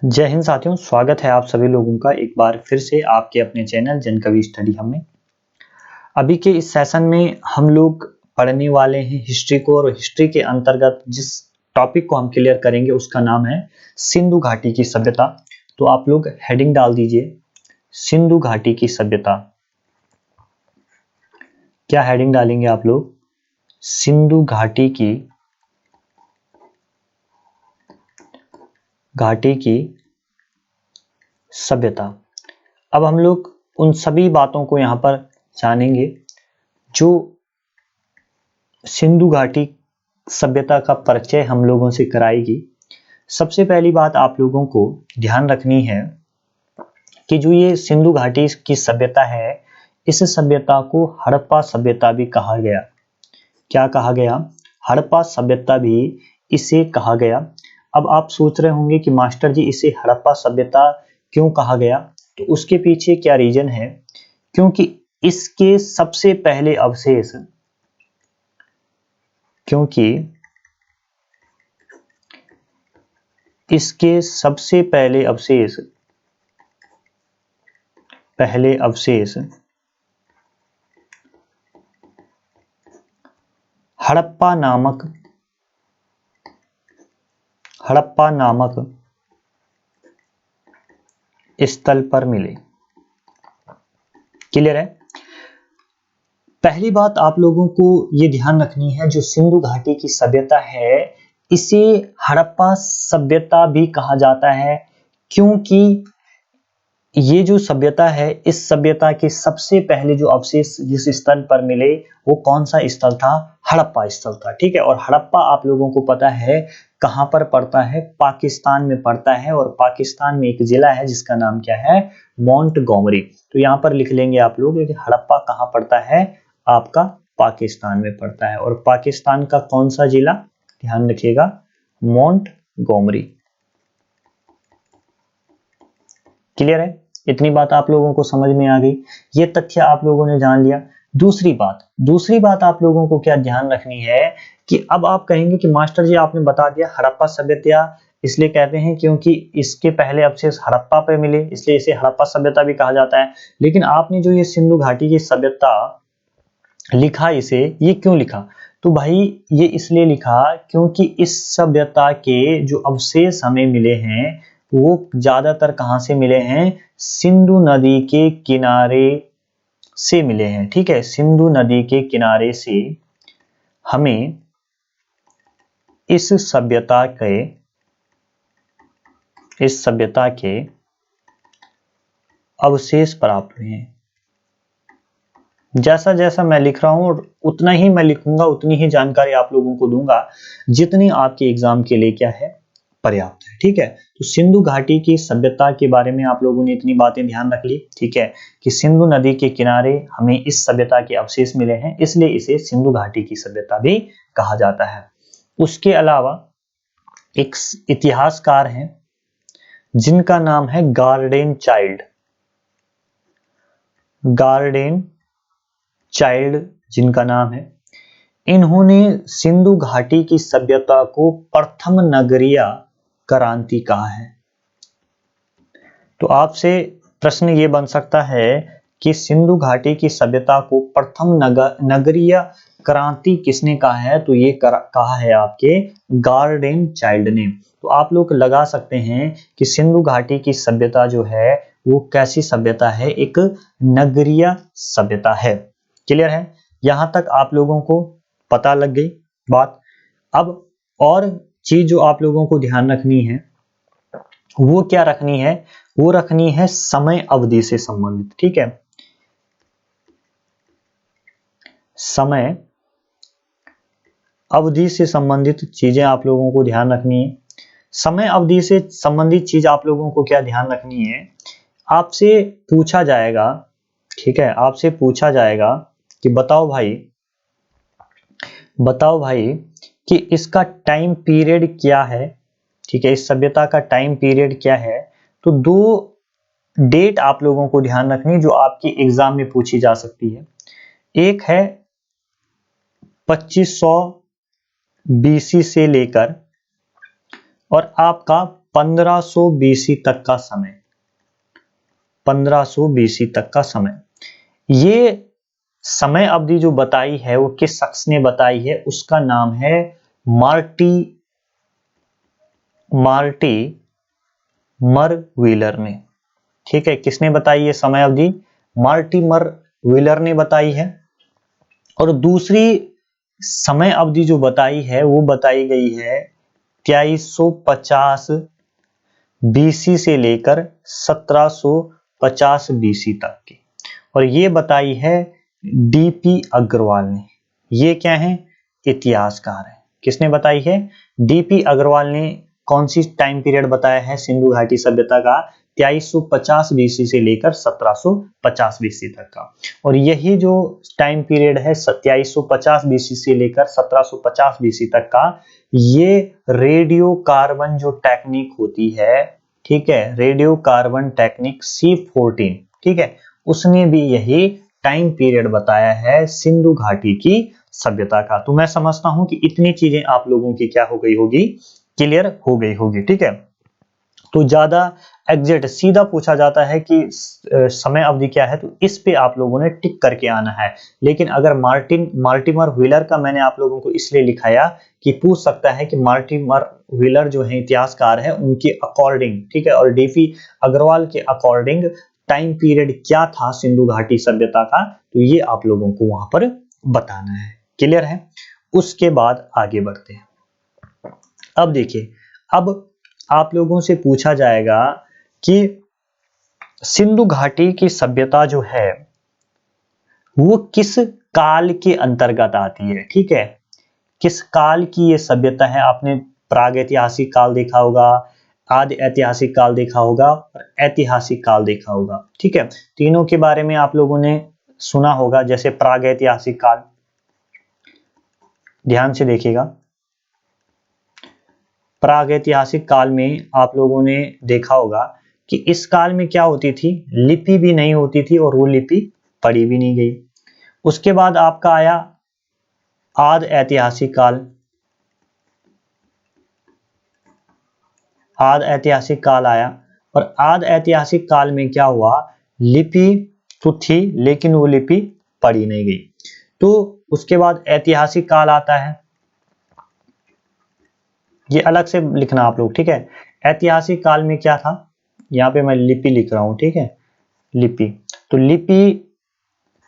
जय हिंद साथियों, स्वागत है आप सभी लोगों का एक बार फिर से आपके अपने चैनल जनकवि स्टडी हब में। अभी के इस सेशन में हम लोग पढ़ने वाले हैं हिस्ट्री को, और हिस्ट्री के अंतर्गत जिस टॉपिक को हम क्लियर करेंगे उसका नाम है सिंधु घाटी की सभ्यता। तो आप लोग हेडिंग डाल दीजिए, सिंधु घाटी की सभ्यता। क्या हेडिंग डालेंगे आप लोग? सिंधु घाटी की सभ्यता। अब हम लोग उन सभी बातों को यहाँ पर जानेंगे जो सिंधु घाटी सभ्यता का परिचय हम लोगों से कराएगी। सबसे पहली बात आप लोगों को ध्यान रखनी है कि जो ये सिंधु घाटी की सभ्यता है, इस सभ्यता को हड़प्पा सभ्यता भी कहा गया। क्या कहा गया? हड़प्पा सभ्यता भी इसे कहा गया। अब आप सोच रहे होंगे कि मास्टर जी इसे हड़प्पा सभ्यता क्यों कहा गया? तो उसके पीछे क्या रीजन है? क्योंकि इसके सबसे पहले अवशेष हड़प्पा नामक स्थल पर मिले। क्लियर है? पहली बात आप लोगों को ये ध्यान रखनी है, जो सिंधु घाटी की सभ्यता है इसे हड़प्पा सभ्यता भी कहा जाता है, क्योंकि ये जो सभ्यता है, इस सभ्यता के सबसे पहले जो अवशेष जिस स्थल पर मिले वो कौन सा स्थल था? हड़प्पा स्थल था। ठीक है, और हड़प्पा आप लोगों को पता है कहां पर पड़ता है? पाकिस्तान में पड़ता है, और पाकिस्तान में एक जिला है जिसका नाम क्या है? मोंटगोमरी। तो यहाँ पर लिख लेंगे आप लोग कि हड़प्पा कहाँ पड़ता है? आपका पाकिस्तान में पड़ता है, और पाकिस्तान का कौन सा जिला? ध्यान रखिएगा, मोंटगोमरी। क्लियर है? इतनी बात आप लोगों को समझ में आ गई, ये तथ्य आप लोगों ने जान लिया। दूसरी बात आप लोगों को क्या ध्यान रखनी है कि अब आप कहेंगे कि मास्टर जी आपने बता दिया हड़प्पा सभ्यता इसलिए कहते हैं क्योंकि इसके पहले अवशेष हड़प्पा पे मिले, इसलिए इसे हड़प्पा सभ्यता भी कहा जाता है। लेकिन आपने जो ये सिंधु घाटी की सभ्यता लिखा, इसे ये क्यों लिखा? तो भाई ये इसलिए लिखा क्योंकि इस सभ्यता के जो अवशेष हमें मिले हैं वो ज्यादातर कहां से मिले हैं? सिंधु नदी के किनारे से मिले हैं। ठीक है, सिंधु नदी के किनारे से हमें इस सभ्यता के अवशेष प्राप्त हुए हैं। जैसा जैसा मैं लिख रहा हूं उतना ही मैं लिखूंगा, उतनी ही जानकारी आप लोगों को दूंगा जितनी आपके एग्जाम के लिए क्या है? पर्याप्त है। ठीक है, तो सिंधु घाटी की सभ्यता के बारे में आप लोगों ने इतनी बातें ध्यान रख ली। ठीक है, कि सिंधु नदी के किनारे हमें इस सभ्यता के अवशेष मिले हैं, इसलिए इसे सिंधु घाटी की सभ्यता भी कहा जाता है। उसके अलावा एक इतिहासकार हैं जिनका नाम है गार्डेन चाइल्ड, जिनका नाम है। इन्होंने सिंधु घाटी की सभ्यता को प्रथम नगरीय क्रांति कहा है। तो आपसे प्रश्न ये बन सकता है कि सिंधु घाटी की सभ्यता को प्रथम नगरीय क्रांति किसने कहा है? तो ये कहा है आपके गार्डेन चाइल्ड ने। तो आप लोग लगा सकते हैं कि सिंधु घाटी की सभ्यता जो है वो कैसी सभ्यता है? एक नगरीय सभ्यता है। क्लियर है? यहां तक आप लोगों को पता लग गई बात। अब और चीज जो आप लोगों को ध्यान रखनी है वो क्या रखनी है? वो रखनी है समय अवधि से संबंधित। ठीक है, समय अवधि से संबंधित चीजें आप लोगों को ध्यान रखनी है। समय अवधि से संबंधित चीज आप लोगों को क्या ध्यान रखनी है? आपसे पूछा जाएगा, ठीक है, आपसे पूछा जाएगा कि बताओ भाई कि इसका टाइम पीरियड क्या है? ठीक है, इस सभ्यता का टाइम पीरियड क्या है? तो दो डेट आप लोगों को ध्यान रखनी जो आपकी एग्जाम में पूछी जा सकती है। एक है 2500 BC से लेकर और आपका 1500 बीसी तक का समय, 1500 बीसी तक का समय। ये समय अवधि जो बताई है वो किस शख्स ने बताई है, उसका नाम है मार्टिमर व्हीलर ने। ठीक है, किसने बताई ये समय अवधि? मार्टिमर व्हीलर ने बताई है। और दूसरी समय अवधि जो बताई है वो बताई गई है 2350 बीसी से लेकर 1750 बीसी तक की, और ये बताई है डीपी अग्रवाल ने। ये क्या है? इतिहासकार है। किसने बताई है? डीपी अग्रवाल ने। कौन सी टाइम पीरियड बताया है सिंधु घाटी सभ्यता का? 2350 बीसी से लेकर 1750 बीसी तक का। और यही जो टाइम पीरियड है 2350 बीसी से लेकर 1750 बीसी तक का, ये रेडियो कार्बन जो टेक्निक होती है, ठीक है, रेडियो कार्बन टेक्निक C14, ठीक है, उसने भी यही टाइम पीरियड बताया है सिंधु घाटी की सभ्यता का। तो मैं समझता हूं कि इतनी चीजें आप लोगों की क्या हो गई होगी, क्लियर हो गई होगी। ठीक है, तो ज्यादा एग्जैक्ट सीधा पूछा जाता है कि समय अवधि क्या है, तो इस पे आप लोगों ने टिक करके आना है। लेकिन अगर मार्टिमर व्हीलर का मैंने आप लोगों को इसलिए लिखाया कि पूछ सकता है कि मार्टिमर व्हीलर जो है इतिहासकार है, उनके अकॉर्डिंग, ठीक है, और डीपी अग्रवाल के अकॉर्डिंग टाइम पीरियड क्या था सिंधु घाटी सभ्यता का, तो ये आप लोगों को वहां पर बताना है। क्लियर है? उसके बाद आगे बढ़ते हैं। अब देखिए, अब आप लोगों से पूछा जाएगा कि सिंधु घाटी की सभ्यता जो है वो किस काल के अंतर्गत आती है। ठीक है, किस काल की ये सभ्यता है? आपने प्रागैतिहासिक काल देखा होगा, आदि ऐतिहासिक काल देखा होगा और ऐतिहासिक काल देखा होगा। ठीक है, तीनों के बारे में आप लोगों ने सुना होगा। जैसे प्रागैतिहासिक काल, ध्यान से देखिएगा, प्रागैतिहासिक काल में आप लोगों ने देखा होगा कि इस काल में क्या होती थी, लिपि भी नहीं होती थी और वो लिपि पढ़ी भी नहीं गई। उसके बाद आपका आया आदि ऐतिहासिक काल, आदि ऐतिहासिक काल आया, और आदि ऐतिहासिक काल में क्या हुआ, लिपि तो थी लेकिन वो लिपि पढ़ी नहीं गई। तो उसके बाद ऐतिहासिक काल आता है, ये अलग से लिखना आप लोग। ठीक है, ऐतिहासिक काल में क्या था, यहाँ पे मैं लिपि लिख रहा हूं। ठीक है, लिपि, तो लिपि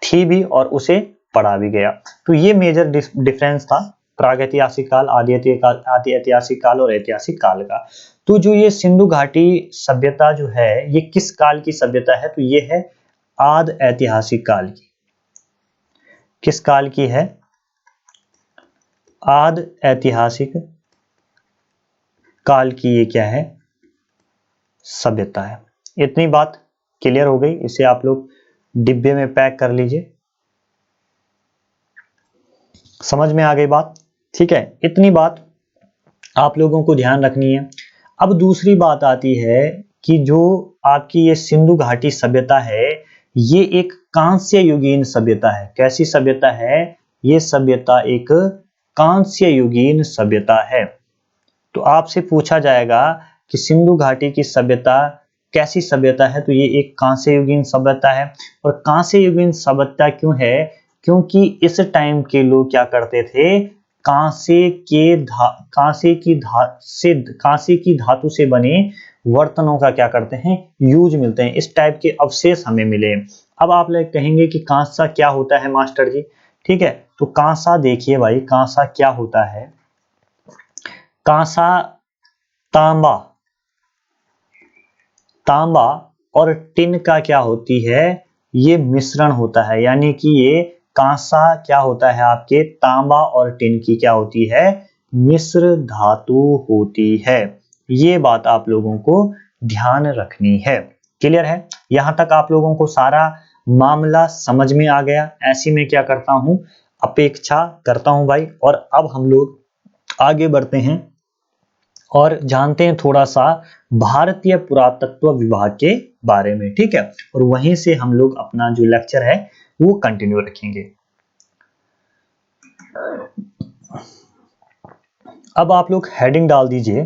थी भी और उसे पढ़ा भी गया। तो ये मेजर डिफरेंस था प्रागैतिहासिक काल, आदि ऐतिहासिक काल और ऐतिहासिक काल का। तो जो ये सिंधु घाटी सभ्यता जो है ये किस काल की सभ्यता है, तो ये है आदि ऐतिहासिक काल की। किस काल की है? आदि ऐतिहासिक काल की ये क्या है, सभ्यता है। इतनी बात क्लियर हो गई, इसे आप लोग डिब्बे में पैक कर लीजिए। समझ में आ गई बात? ठीक है, इतनी बात आप लोगों को ध्यान रखनी है। अब दूसरी बात आती है कि जो आपकी ये सिंधु घाटी सभ्यता है ये एक कांस्य युगीन सभ्यता है। कैसी सभ्यता है? ये सभ्यता एक कांस्य युगीन सभ्यता है। तो आपसे पूछा जाएगा कि सिंधु घाटी की सभ्यता कैसी सभ्यता है, तो ये एक कांस्य युगीन सभ्यता है। और कांस्य युगीन सभ्यता क्यों है? क्योंकि इस टाइम के लोग क्या करते थे, कांसे की धातु से बने बर्तनों का क्या करते हैं, यूज मिलते हैं। इस टाइप के अवशेष हमें मिले। अब आप लोग कहेंगे कि कांसा क्या होता है मास्टर जी? ठीक है, तो कांसा देखिए भाई, कांसा क्या होता है, कांसा तांबा, तांबा और टिन का क्या होती है, ये मिश्रण होता है। यानी कि ये कांसा क्या होता है, आपके तांबा और टिन की क्या होती है, मिश्र धातु होती है। ये बात आप लोगों को ध्यान रखनी है। क्लियर है? यहां तक आप लोगों को सारा मामला समझ में आ गया। ऐसी में क्या करता हूं, अपेक्षा करता हूं भाई। और अब हम लोग आगे बढ़ते हैं और जानते हैं थोड़ा सा भारतीय पुरातत्व विभाग के बारे में। ठीक है, और वहीं से हम लोग अपना जो लेक्चर है वो कंटिन्यू रखेंगे। अब आप लोग हेडिंग डाल दीजिए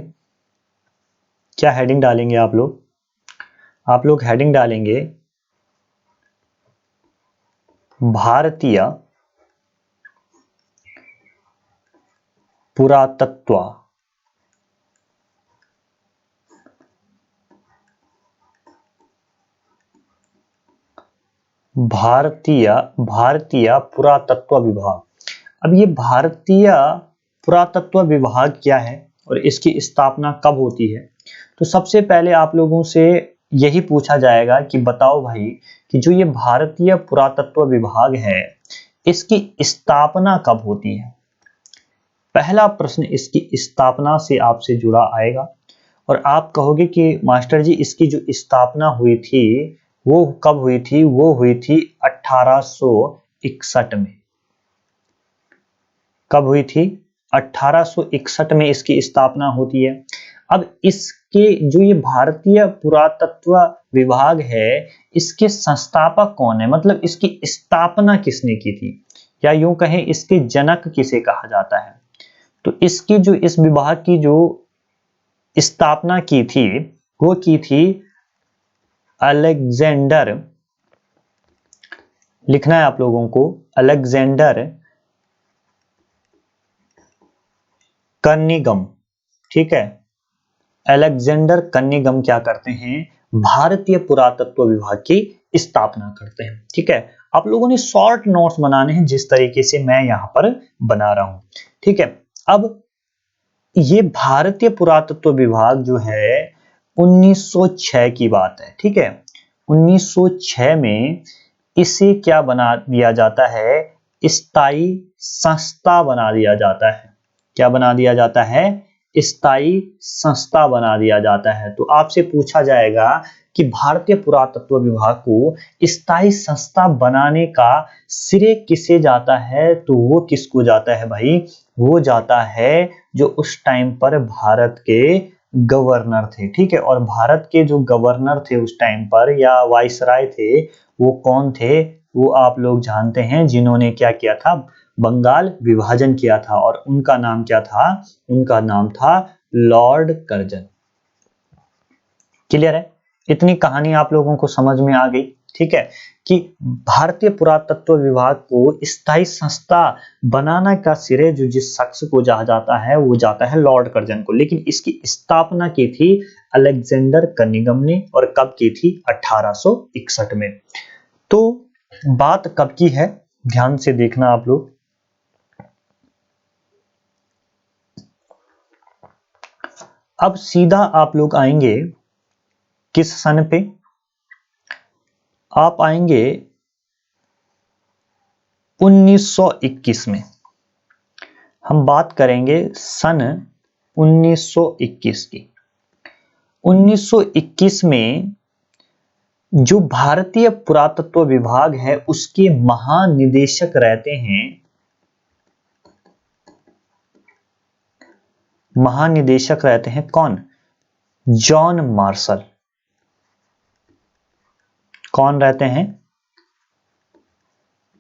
क्या हेडिंग डालेंगे आप लोग? आप लोग हेडिंग डालेंगे भारतीय पुरातत्व भारतीय पुरातत्व विभाग। अब ये भारतीय पुरातत्व विभाग क्या है और इसकी स्थापना कब होती है? तो सबसे पहले आप लोगों से यही पूछा जाएगा कि बताओ भाई कि जो ये भारतीय पुरातत्व विभाग है इसकी स्थापना कब होती है। पहला प्रश्न इसकी स्थापना से आपसे जुड़ा आएगा और आप कहोगे कि मास्टर जी इसकी जो स्थापना हुई थी वो कब हुई थी? वो हुई थी 1861 में। कब हुई थी? 1861 में इसकी स्थापना होती है। अब इसके जो ये भारतीय पुरातत्व विभाग है इसके संस्थापक कौन है, मतलब इसकी स्थापना किसने की थी, या यूं कहें इसके जनक किसे कहा जाता है? तो इसकी जो इस विभाग की जो स्थापना की थी वो की थी अलेक्जेंडर, लिखना है आप लोगों को, अलेक्जेंडर कनिंघम। ठीक है, अलेक्जेंडर कनिंघम क्या करते हैं? भारतीय पुरातत्व विभाग की स्थापना करते हैं। ठीक है, आप लोगों ने शॉर्ट नोट्स बनाने हैं जिस तरीके से मैं यहां पर बना रहा हूं। ठीक है, अब ये भारतीय पुरातत्व विभाग जो है 1906 की बात है। ठीक है, 1906 में इसे क्या बना दिया जाता है? स्थायी संस्था बना दिया जाता है। क्या बना दिया जाता है? स्थायी संस्था बना दिया जाता है। तो आपसे पूछा जाएगा कि भारतीय पुरातत्व विभाग को स्थायी संस्था बनाने का श्रेय किसे जाता है? तो वो किसको जाता है भाई? वो जाता है जो उस टाइम पर भारत के गवर्नर थे। ठीक है, और भारत के जो गवर्नर थे उस टाइम पर या वाइसराय थे वो कौन थे? वो आप लोग जानते हैं, जिन्होंने क्या किया था? बंगाल विभाजन किया था और उनका नाम क्या था? उनका नाम था लॉर्ड कर्जन। क्लियर है? इतनी कहानी आप लोगों को समझ में आ गई। ठीक है, कि भारतीय पुरातत्व विभाग को स्थायी संस्था बनाना का श्रेय जो जिस शख्स को जाता है वो जाता है लॉर्ड कर्जन को, लेकिन इसकी स्थापना की थी अलेक्जेंडर कनिंघम ने। और कब की थी? 1861 में। तो बात कब की है ध्यान से देखना आप लोग। अब सीधा आप लोग आएंगे किस सन पे? आप आएंगे 1921 में। हम बात करेंगे सन 1921 की। 1921 में जो भारतीय पुरातत्व विभाग है उसके महानिदेशक रहते हैं, महानिदेशक रहते हैं कौन? John Marshall. कौन रहते हैं?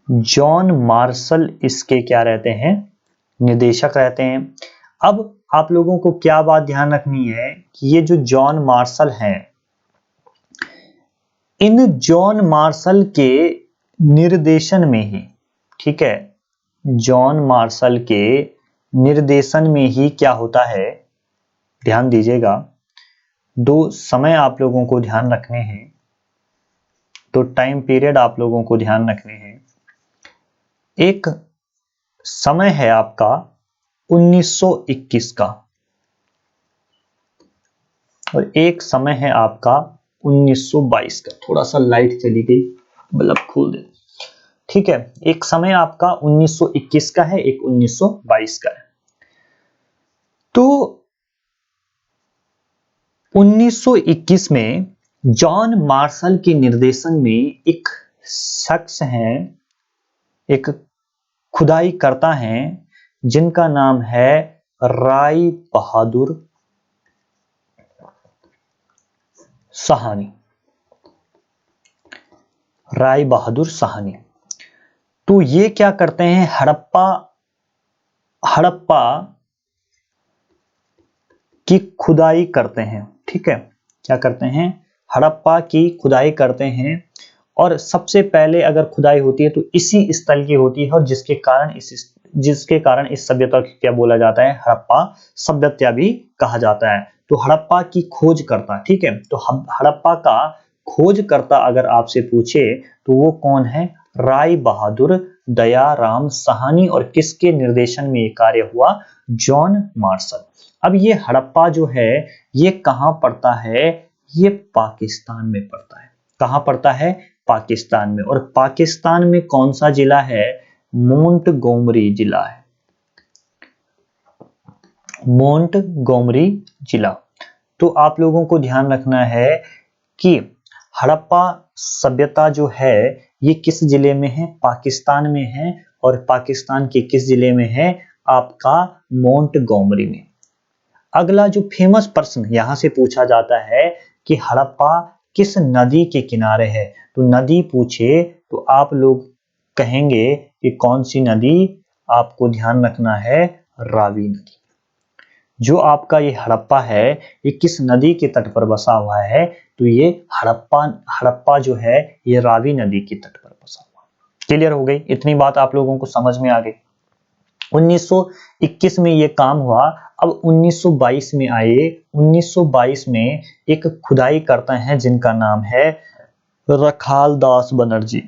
जॉन मार्शल इसके क्या रहते हैं? निदेशक रहते हैं। अब आप लोगों को क्या बात ध्यान रखनी है कि ये जो जॉन मार्शल हैं, इन जॉन मार्शल के निर्देशन में ही, ठीक है, जॉन मार्शल के निर्देशन में ही क्या होता है? ध्यान दीजिएगा, दो समय आप लोगों को ध्यान रखने हैं, तो टाइम पीरियड आप लोगों को ध्यान रखने हैं। एक समय है आपका 1921 का और एक समय है आपका 1922 का। थोड़ा सा लाइट चली गई, बल्ब खोल दे। ठीक है, एक समय आपका 1921 का है, एक 1922 का है। तो 1921 में जॉन मार्शल के निर्देशन में एक शख्स हैं, एक खुदाई करता है जिनका नाम है राय बहादुर साहनी। राय बहादुर साहनी। तो ये क्या करते हैं? हड़प्पा की खुदाई करते हैं। ठीक है, क्या करते हैं, हड़प्पा की खुदाई करते हैं। और सबसे पहले अगर खुदाई होती है तो इसी स्थल की होती है, और जिसके कारण इस सभ्यता को क्या बोला जाता है, हड़प्पा सभ्यता भी कहा जाता है। तो हड़प्पा की खोजकर्ता, ठीक है, तो हड़प्पा का खोजकर्ता अगर आपसे पूछे तो वो कौन है, राय बहादुर दयाराम साहनी। और किसके निर्देशन में ये कार्य हुआ, जॉन मार्शल। अब ये हड़प्पा जो है ये कहां पड़ता है, ये पाकिस्तान में पड़ता है। कहां पड़ता है, पाकिस्तान में। और पाकिस्तान में कौन सा जिला है, मोंटगोमरी जिला है, मोंटगोमरी जिला। तो आप लोगों को ध्यान रखना है कि हड़प्पा सभ्यता जो है ये किस जिले में है, पाकिस्तान में है। और पाकिस्तान के किस जिले में है, आपका मोंटगोमरी में। अगला जो फेमस प्रश्न यहां से पूछा जाता है कि हड़प्पा किस नदी के किनारे है। तो नदी पूछे तो आप लोग कहेंगे कि कौन सी नदी, आपको ध्यान रखना है, रावी नदी। जो आपका ये हड़प्पा है ये किस नदी के तट पर बसा हुआ है, तो ये हड़प्पा जो है ये रावी नदी के तट पर बसा हुआ है। क्लियर हो गई, इतनी बात आप लोगों को समझ में आ गई। 1921 में ये काम हुआ। अब 1922 में आए। 1922 में एक खुदाई करते हैं जिनका नाम है रखाल दास बनर्जी।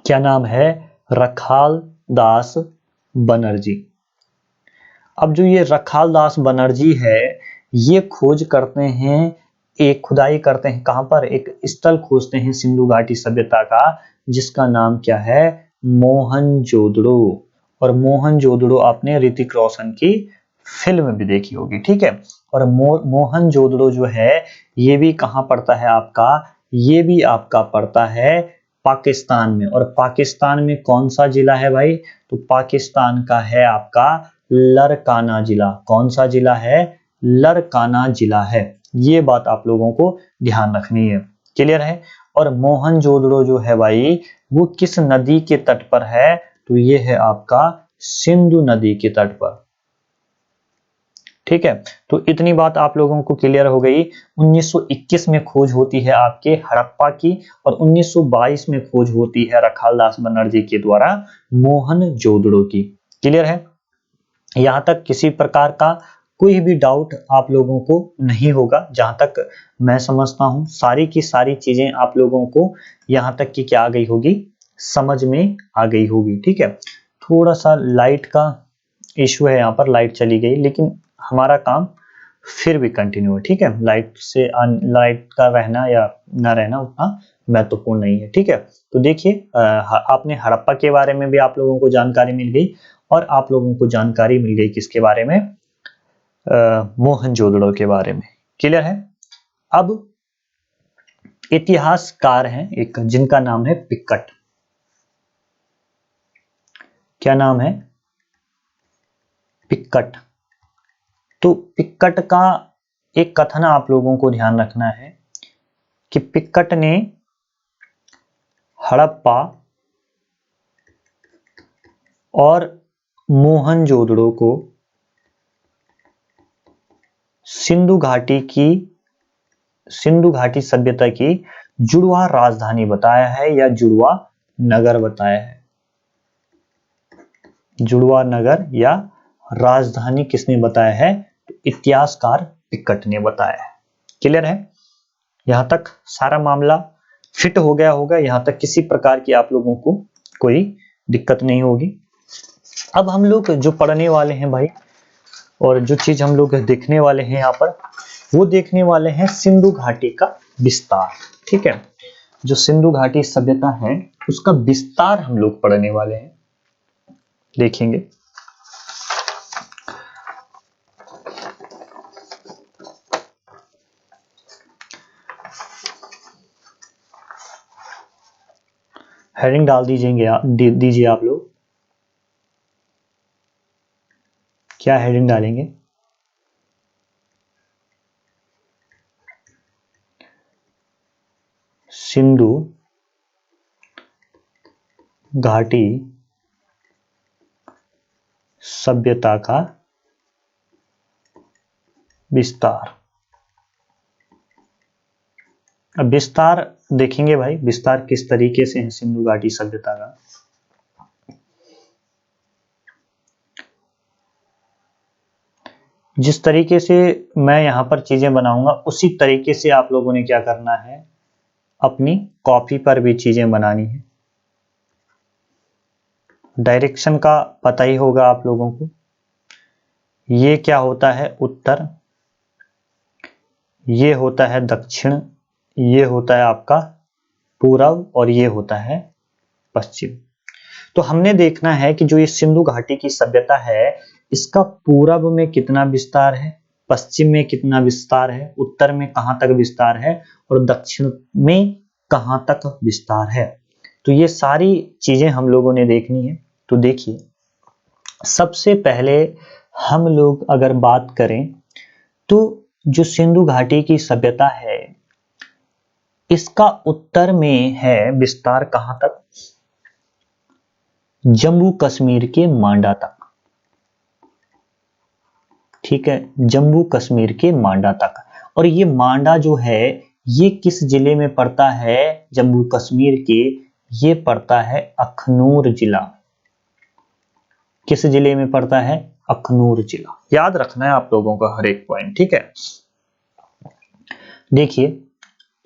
क्या नाम है, रखाल दास बनर्जी। अब जो ये रखाल दास बनर्जी है ये खोज करते हैं, एक खुदाई करते हैं, कहां पर, एक स्थल खोजते हैं सिंधु घाटी सभ्यता का, जिसका नाम क्या है, मोहनजोदड़ो। और मोहनजोदड़ो आपने ऋतिक रोशन की फिल्म भी देखी होगी, ठीक है। और मोहनजोदड़ो जो है ये भी कहां पड़ता है आपका, ये भी आपका पड़ता है पाकिस्तान में। और पाकिस्तान में कौन सा जिला है भाई, तो पाकिस्तान का है आपका लरकाना जिला। कौन सा जिला है, लरकाना जिला है। ये बात आप लोगों को ध्यान रखनी है। क्लियर है। और मोहनजोदड़ो जो है भाई वो किस नदी के तट पर है, तो ये है आपका सिंधु नदी के तट पर। ठीक है, तो इतनी बात आप लोगों को क्लियर हो गई। 1921 में खोज होती है आपके हड़प्पा की, और 1922 में खोज होती है रखालदास बनर्जी के द्वारा मोहनजोदड़ो की। क्लियर है, यहां तक किसी प्रकार का कोई भी डाउट आप लोगों को नहीं होगा। जहां तक मैं समझता हूं सारी की सारी चीजें आप लोगों को यहां तक की क्या आ गई होगी, समझ में आ गई होगी। ठीक है, थोड़ा सा लाइट का इश्यू है, यहाँ पर लाइट चली गई, लेकिन हमारा काम फिर भी कंटिन्यू है। ठीक है, लाइट का रहना या ना रहना उतना महत्वपूर्ण नहीं है। ठीक है, तो देखिए आपने हड़प्पा के बारे में भी आप लोगों को जानकारी मिल गई, और आप लोगों को जानकारी मिल गई किसके बारे में, मोहनजोदड़ो के बारे में। क्लियर है। अब इतिहासकार हैं एक जिनका नाम है पिक्कट। क्या नाम है, पिक्कट। तो पिक्कट का एक कथन आप लोगों को ध्यान रखना है कि पिक्कट ने हड़प्पा और मोहनजोदड़ो को सिंधु घाटी सभ्यता की जुड़वा राजधानी बताया है, या जुड़वा नगर बताया है। जुड़वा नगर या राजधानी किसने बताया है, तो इतिहासकार पिक्कट ने बताया है। क्लियर है, यहां तक सारा मामला फिट हो गया होगा। यहां तक किसी प्रकार की आप लोगों को कोई दिक्कत नहीं होगी। अब हम लोग जो पढ़ने वाले हैं भाई, और जो चीज हम लोग देखने वाले हैं यहाँ पर, वो देखने वाले हैं सिंधु घाटी का विस्तार। ठीक है, जो सिंधु घाटी सभ्यता है उसका विस्तार हम लोग पढ़ने वाले हैं, देखेंगे। हेडिंग डाल दीजिए आप लोग। क्या हेडिंग डालेंगे, सिंधु घाटी सभ्यता का विस्तार। अब विस्तार देखेंगे भाई, विस्तार किस तरीके से है सिंधु घाटी सभ्यता का। जिस तरीके से मैं यहाँ पर चीजें बनाऊंगा उसी तरीके से आप लोगों ने क्या करना है, अपनी कॉपी पर भी चीजें बनानी है। डायरेक्शन का पता ही होगा आप लोगों को। ये क्या होता है उत्तर, ये होता है दक्षिण, ये होता है आपका पूरब और ये होता है पश्चिम। तो हमने देखना है कि जो ये सिंधु घाटी की सभ्यता है इसका पूरब में कितना विस्तार है, पश्चिम में कितना विस्तार है, उत्तर में कहां तक विस्तार है और दक्षिण में कहां तक विस्तार है। तो ये सारी चीजें हम लोगों ने देखनी है। तो देखिए, सबसे पहले हम लोग अगर बात करें तो जो सिंधु घाटी की सभ्यता है इसका उत्तर में है विस्तार कहां तक, जम्मू कश्मीर के मांडा तक। ठीक है, जम्मू कश्मीर के मांडा तक। और ये मांडा जो है ये किस जिले में पड़ता है, जम्मू कश्मीर के, ये पड़ता है अखनूर जिला। किस जिले में पड़ता है, अखनूर जिला। याद रखना है आप लोगों का हर एक पॉइंट, ठीक है। देखिए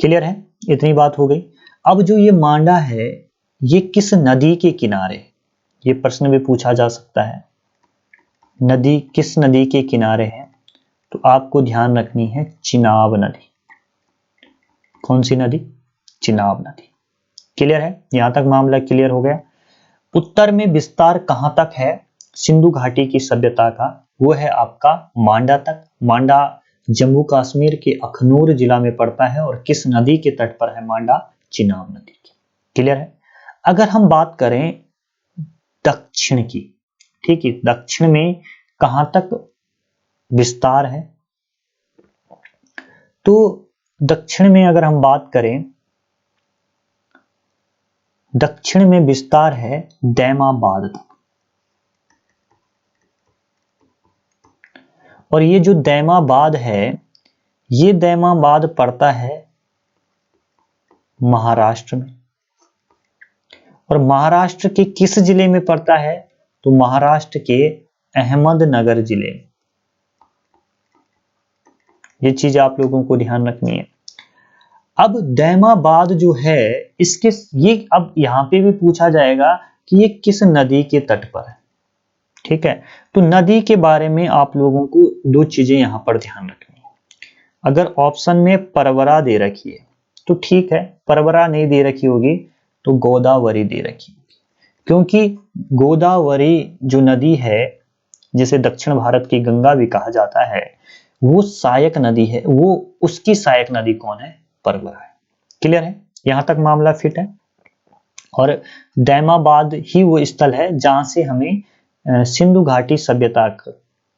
क्लियर है, इतनी बात हो गई। अब जो ये मांडा है ये किस नदी के किनारे, ये प्रश्न भी पूछा जा सकता है, नदी किस नदी के किनारे है। तो आपको ध्यान रखनी है चिनाब नदी। कौन सी नदी, चिनाब नदी। क्लियर है, यहां तक मामला क्लियर हो गया। उत्तर में विस्तार कहां तक है सिंधु घाटी की सभ्यता का, वो है आपका मांडा तक। मांडा जम्मू कश्मीर के अखनूर जिला में पड़ता है और किस नदी के तट पर है मांडा, चिनाब नदी की। क्लियर है। अगर हम बात करें दक्षिण की, ठीक है, दक्षिण में कहां तक विस्तार है, तो दक्षिण में अगर हम बात करें, दक्षिण में विस्तार है दैमाबाद तक। और ये जो दैमाबाद है ये दैमाबाद पड़ता है महाराष्ट्र में। और महाराष्ट्र के किस जिले में पड़ता है, तो महाराष्ट्र के अहमदनगर जिले में। ये चीज आप लोगों को ध्यान रखनी है। अब दैमाबाद जो है इसके, ये अब यहां पे भी पूछा जाएगा कि ये किस नदी के तट पर है। ठीक है, तो नदी के बारे में आप लोगों को दो चीजें यहां पर ध्यान रखनी है। अगर ऑप्शन में परवरा दे रखी है तो ठीक है, परवरा नहीं दे रखी होगी तो गोदावरी दे रखी होगी। क्योंकि गोदावरी जो नदी है जिसे दक्षिण भारत की गंगा भी कहा जाता है, वो सहायक नदी है, वो उसकी सहायक नदी कौन है, परवरा है। क्लियर है, यहां तक मामला फिट है। और दैमाबाद ही वो स्थल है जहां से हमें सिंधु घाटी सभ्यता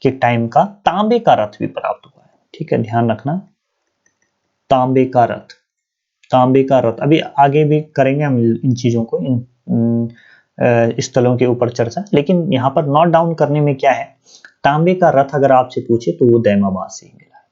के टाइम का तांबे का रथ भी प्राप्त हुआ है। ठीक है, ध्यान रखना, तांबे का रथ, तांबे का रथ। अभी आगे भी करेंगे हम इन चीजों को, इन स्थलों के ऊपर चर्चा। लेकिन यहाँ पर नोट डाउन करने में क्या है, तांबे का रथ अगर आपसे पूछे तो वो दैमाबाद से ही मिला है।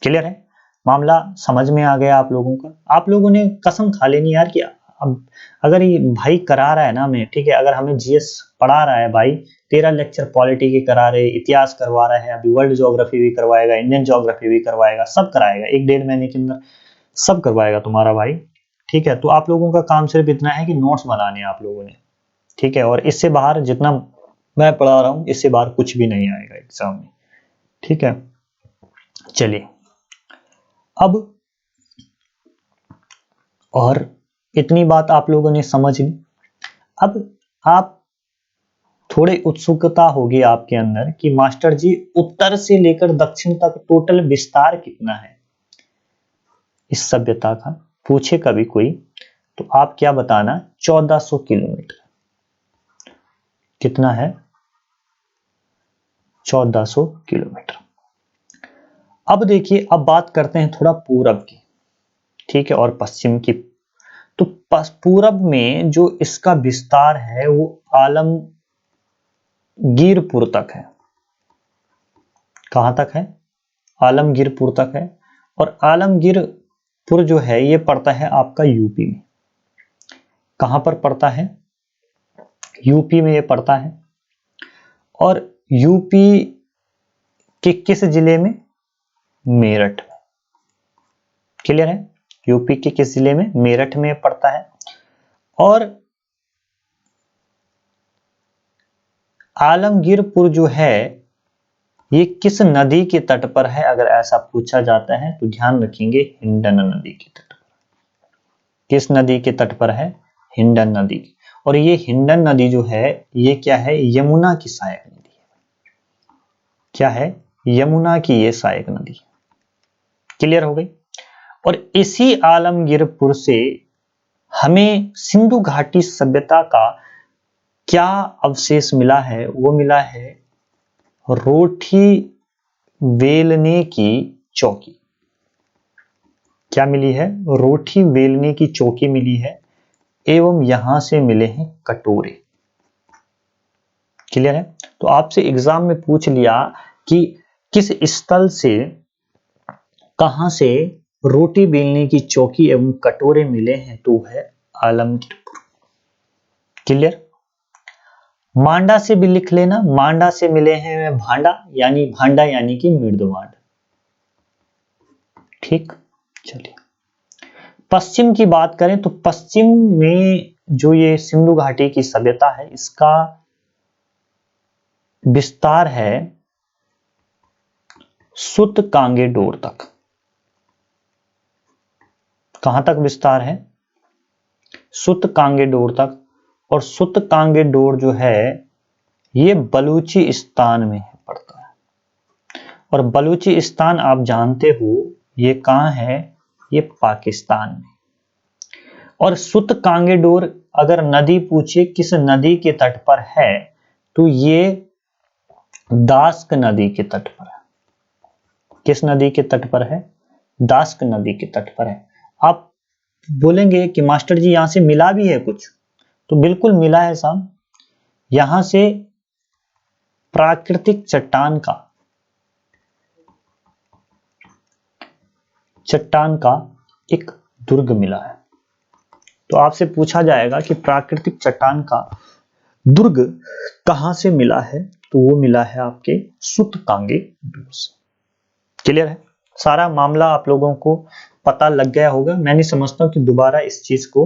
क्लियर है, मामला समझ में आ गया आप लोगों का। आप लोगों ने कसम खा लेनी यार कि अब अगर ये भाई करा रहा है ना, मैं ठीक है, अगर हमें जीएस पढ़ा रहा है भाई, 13 लेक्चर पॉलिटी के करा रहे, इतिहास करवा रहा है, अभी वर्ल्ड ज्योग्राफी भी करवाएगा, इंडियन ज्योग्राफी भी करवाएगा, सब कराएगा, 1-1.5 महीने के अंदर सब करवाएगा तुम्हारा भाई। ठीक है, तो आप लोगों का काम सिर्फ इतना है कि नोट्स बनाने हैं आप लोगों ने। ठीक है, और इससे बाहर जितना मैं पढ़ा रहा हूं इससे बाहर कुछ भी नहीं आएगा एग्जाम में। ठीक है, चलिए अब, और इतनी बात आप लोगों ने समझ ली। अब आप थोड़े उत्सुकता होगी आपके अंदर कि मास्टर जी उत्तर से लेकर दक्षिण तक टोटल विस्तार कितना है इस सभ्यता का, पूछे कभी कोई तो आप क्या बताना, 1400 किलोमीटर। कितना है, 1400 किलोमीटर। अब देखिए, अब बात करते हैं थोड़ा पूरब की, ठीक है, और पश्चिम की। तो पूरब में जो इसका विस्तार है वो आलमगीरपुर तक है। कहां तक है, आलमगीरपुर तक है। और आलमगीर पुर जो है ये पड़ता है आपका यूपी में। कहां पर पड़ता है? यूपी में ये पड़ता है। और यूपी के किस जिले में? मेरठ में। क्लियर है? यूपी के किस जिले में? मेरठ में पड़ता है। और आलमगीरपुर जो है ये किस नदी के तट पर है? अगर ऐसा पूछा जाता है तो ध्यान रखेंगे हिंडन नदी के तट पर। किस नदी के तट पर है? हिंडन नदी। और ये हिंडन नदी जो है ये क्या है? यमुना की सहायक नदी है। क्या है? यमुना की ये सहायक नदी। क्लियर हो गई? और इसी आलमगीरपुर से हमें सिंधु घाटी सभ्यता का क्या अवशेष मिला है? वो मिला है रोटी बेलने की चौकी। क्या मिली है? रोटी बेलने की चौकी मिली है। एवं यहां से मिले हैं कटोरे। क्लियर है? तो आपसे एग्जाम में पूछ लिया कि किस स्थल से, कहां से रोटी बेलने की चौकी एवं कटोरे मिले हैं, तो है आलमगीरपुर। क्लियर? मांडा से भी लिख लेना, मांडा से मिले हैं भांडा यानी कि मृदुवांड। ठीक, चलिए पश्चिम की बात करें तो पश्चिम में जो ये सिंधु घाटी की सभ्यता है इसका विस्तार है सुत कांगे डोर तक। कहां तक विस्तार है? सुत कांगे डोर तक। और सुत कांगे डोर जो है ये बलूचिस्तान में पड़ता है। और बलूचिस्तान आप जानते हो ये कहां है? ये पाकिस्तान में। और सुत कांगे डोर अगर नदी पूछे किस नदी के तट पर है तो ये दास्क नदी के तट पर है। किस नदी के तट पर है? दास्क नदी के तट पर है। आप बोलेंगे कि मास्टर जी यहां से मिला भी है कुछ, तो बिल्कुल मिला है साहब। यहां से प्राकृतिक चट्टान का एक दुर्ग मिला है। तो आपसे पूछा जाएगा कि प्राकृतिक चट्टान का दुर्ग कहां से मिला है, तो वो मिला है आपके सुत कांगे डोर से। क्लियर है? सारा मामला आप लोगों को पता लग गया होगा। मैं नहीं समझता हूं कि दोबारा इस चीज को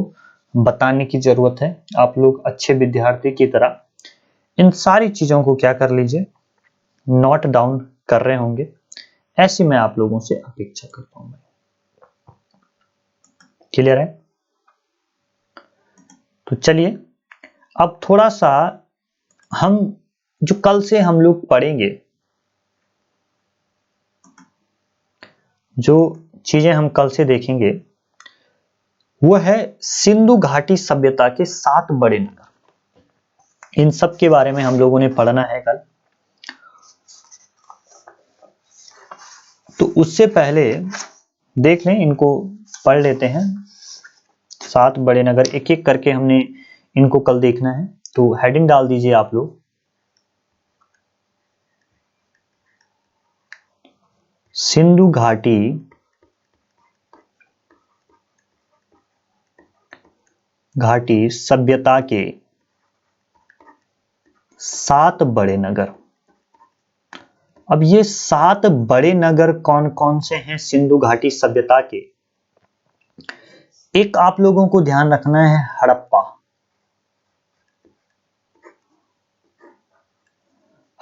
बताने की जरूरत है। आप लोग अच्छे विद्यार्थी की तरह इन सारी चीजों को क्या कर लीजिए, नोट डाउन कर रहे होंगे, ऐसी मैं आप लोगों से अपेक्षा करता हूं। क्लियर है? तो चलिए अब थोड़ा सा हम जो कल से हम लोग पढ़ेंगे, जो चीजें हम कल से देखेंगे वो है सिंधु घाटी सभ्यता के 7 बड़े नगर। इन सब के बारे में हम लोगों ने पढ़ना है कल। तो उससे पहले देख लें, इनको पढ़ लेते हैं। 7 बड़े नगर एक एक करके हमने इनको कल देखना है। तो हेडिंग डाल दीजिए आप लोग, सिंधु घाटी सभ्यता के 7 बड़े नगर। अब ये 7 बड़े नगर कौन कौन से हैं सिंधु घाटी सभ्यता के? एक आप लोगों को ध्यान रखना है हड़प्पा।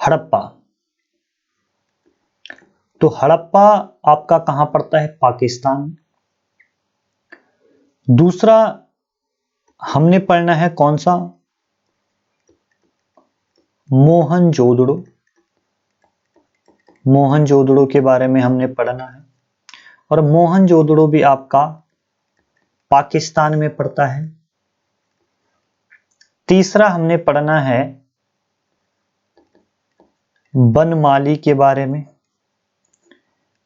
हड़प्पा, तो हड़प्पा आपका कहां पड़ता है? पाकिस्तान। दूसरा हमने पढ़ना है कौन सा? मोहनजोदड़ो। मोहनजोदड़ो के बारे में हमने पढ़ना है। और मोहनजोदड़ो भी आपका पाकिस्तान में पड़ता है। तीसरा हमने पढ़ना है बनमाली के बारे में।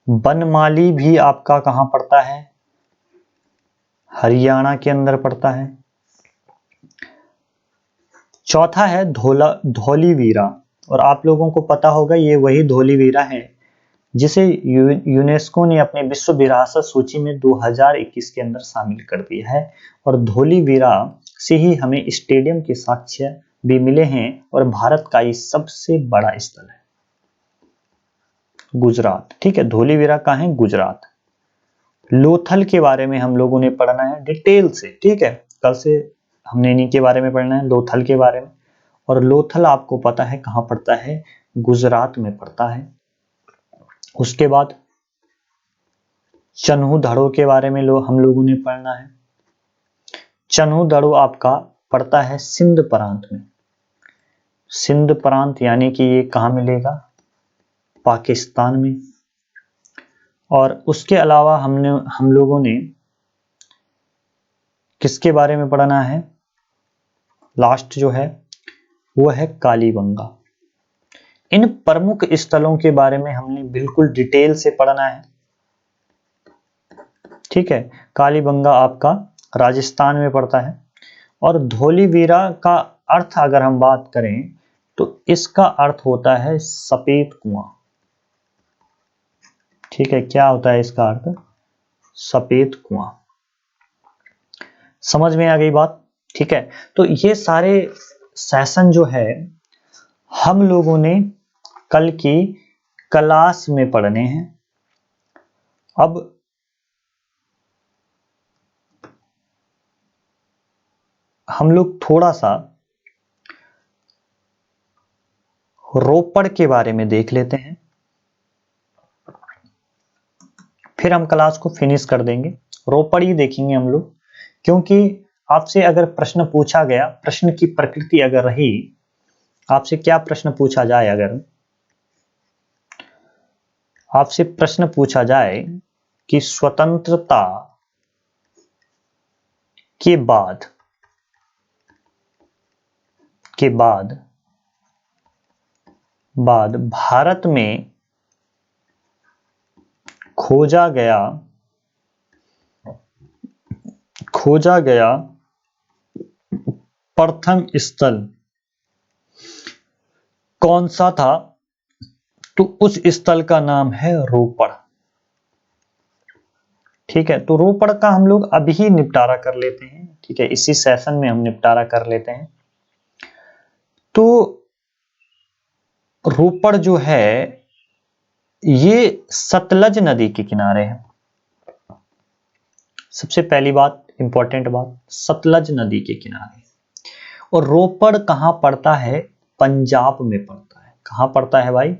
बनमाली भी आपका कहां पड़ता है? हरियाणा के अंदर पड़ता है। चौथा है धौलीवीरा। और आप लोगों को पता होगा ये वही धौलीवीरा है जिसे यूनेस्को ने अपने विश्व विरासत सूची में 2021 के अंदर शामिल कर दिया है। और धोलीवीरा से ही हमें स्टेडियम के साक्ष्य भी मिले हैं और भारत का ये सबसे बड़ा स्थल है गुजरात। ठीक है, धोलीवीरा कहाँ है? गुजरात। लोथल के बारे में हम लोगों ने पढ़ना है डिटेल से। ठीक है, कल से हमने इन्हीं के बारे में पढ़ना है, लोथल के बारे में। और लोथल आपको पता है कहाँ पड़ता है? गुजरात में पड़ता है। उसके बाद चन्हू धड़ो के बारे में हम लोगों ने पढ़ना है। चन्हू धड़ो आपका पड़ता है सिंध प्रांत में। सिंध प्रांत यानी कि ये कहाँ मिलेगा? पाकिस्तान में। और उसके अलावा हम लोगों ने किसके बारे में पढ़ना है? लास्ट जो है वो है कालीबंगा। इन प्रमुख स्थलों के बारे में हमने बिल्कुल डिटेल से पढ़ना है। ठीक है, कालीबंगा आपका राजस्थान में पड़ता है। और धोलीवीरा का अर्थ अगर हम बात करें तो इसका अर्थ होता है सफेद कुआं। ठीक है, क्या होता है इसका अर्थ? सफेद कुआं। समझ में आ गई बात? ठीक है, तो ये सारे सेशन जो है हम लोगों ने कल की क्लास में पढ़ने हैं। अब हम लोग थोड़ा सा रोपड़ के बारे में देख लेते हैं, फिर हम क्लास को फिनिश कर देंगे। रोपड़ ही देखेंगे हम लोग, क्योंकि आपसे अगर प्रश्न पूछा गया, प्रश्न की प्रकृति अगर रही, आपसे क्या प्रश्न पूछा जाए? अगर आपसे प्रश्न पूछा जाए कि स्वतंत्रता के बाद भारत में खोजा गया प्रथम स्थल कौन सा था? तो उस स्थल का नाम है रोपड़। ठीक है, तो रोपड़ का हम लोग अभी निपटारा कर लेते हैं। ठीक है, इसी सेशन में हम निपटारा कर लेते हैं। तो रोपड़ जो है ये सतलज नदी के किनारे है। सबसे पहली बात, इंपॉर्टेंट बात, सतलज नदी के किनारे। और रोपड़ कहां पड़ता है? पंजाब में पड़ता है। कहां पड़ता है भाई?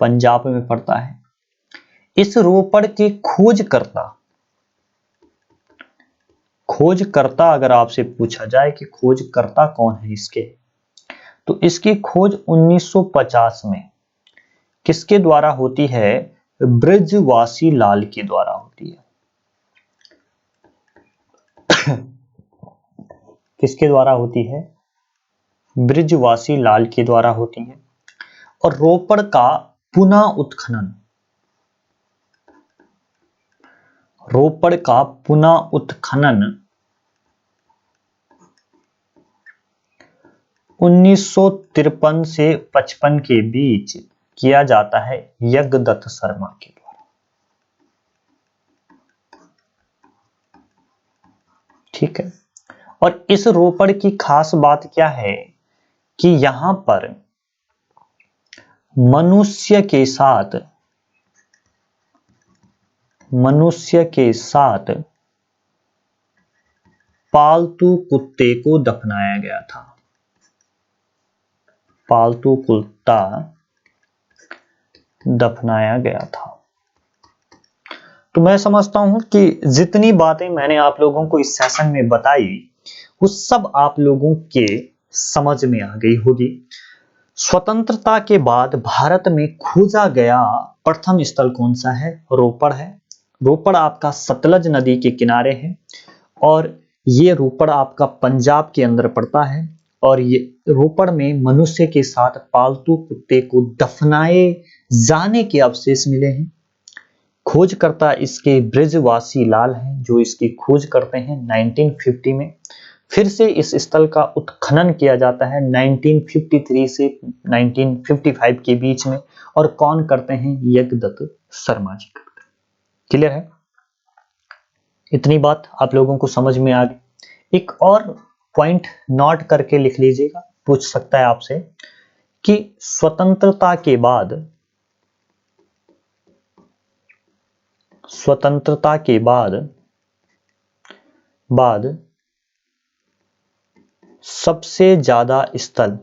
पंजाब में पड़ता है। इस रोपड़ के खोजकर्ता अगर आपसे पूछा जाए कि खोजकर्ता कौन है इसके, तो इसकी खोज 1950 में किसके द्वारा होती है? बृजवासी लाल के द्वारा होती है। किसके द्वारा होती है? बृजवासी लाल के द्वारा होती है। और रोपड़ का पुनः उत्खनन 1953 से 55 के बीच किया जाता है यज्ञदत्त शर्मा के द्वारा। ठीक है, और इस रोपड़ की खास बात क्या है कि यहां पर मनुष्य के साथ पालतू कुत्ते को दफनाया गया था। पालतू कुत्ता दफनाया गया था। तो मैं समझता हूं कि जितनी बातें मैंने आप लोगों को इस सेशन में बताई वो सब आप लोगों के समझ में आ गई होगी। स्वतंत्रता के बाद भारत में खोजा गया प्रथम स्थल कौन सा है? रोपड़ है। रोपड़ आपका सतलज नदी के किनारे है और ये रोपड़ आपका पंजाब के अंदर पड़ता है। और ये रोपड़ में मनुष्य के साथ पालतू कुत्ते को दफनाए जाने के अवशेष मिले हैं। खोजकर्ता इसके बृजवासी लाल हैं जो इसकी खोज करते हैं 1950 में। फिर से इस स्थल का उत्खनन किया जाता है 1953 से 1955 के बीच में, और कौन करते हैं? यज्ञदत्त शर्मा जी करते हैं। क्लियर है? इतनी बात आप लोगों को समझ में आ गई। एक और पॉइंट नोट करके लिख लीजिएगा, पूछ सकता है आपसे कि स्वतंत्रता के बाद सबसे ज्यादा स्थल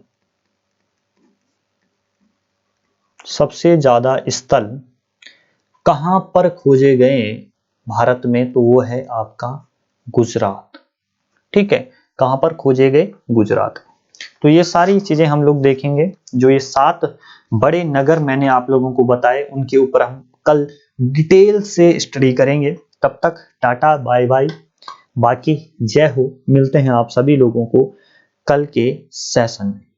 कहां पर खोजे गए भारत में? तो वो है आपका गुजरात। ठीक है, कहां पर खोजे गए? गुजरात। तो ये सारी चीजें हम लोग देखेंगे। जो ये 7 बड़े नगर मैंने आप लोगों को बताए, उनके ऊपर हम कल डिटेल से स्टडी करेंगे। तब तक टाटा बाय बाय, बाकी जय हो। मिलते हैं आप सभी लोगों को कल के सेशन में।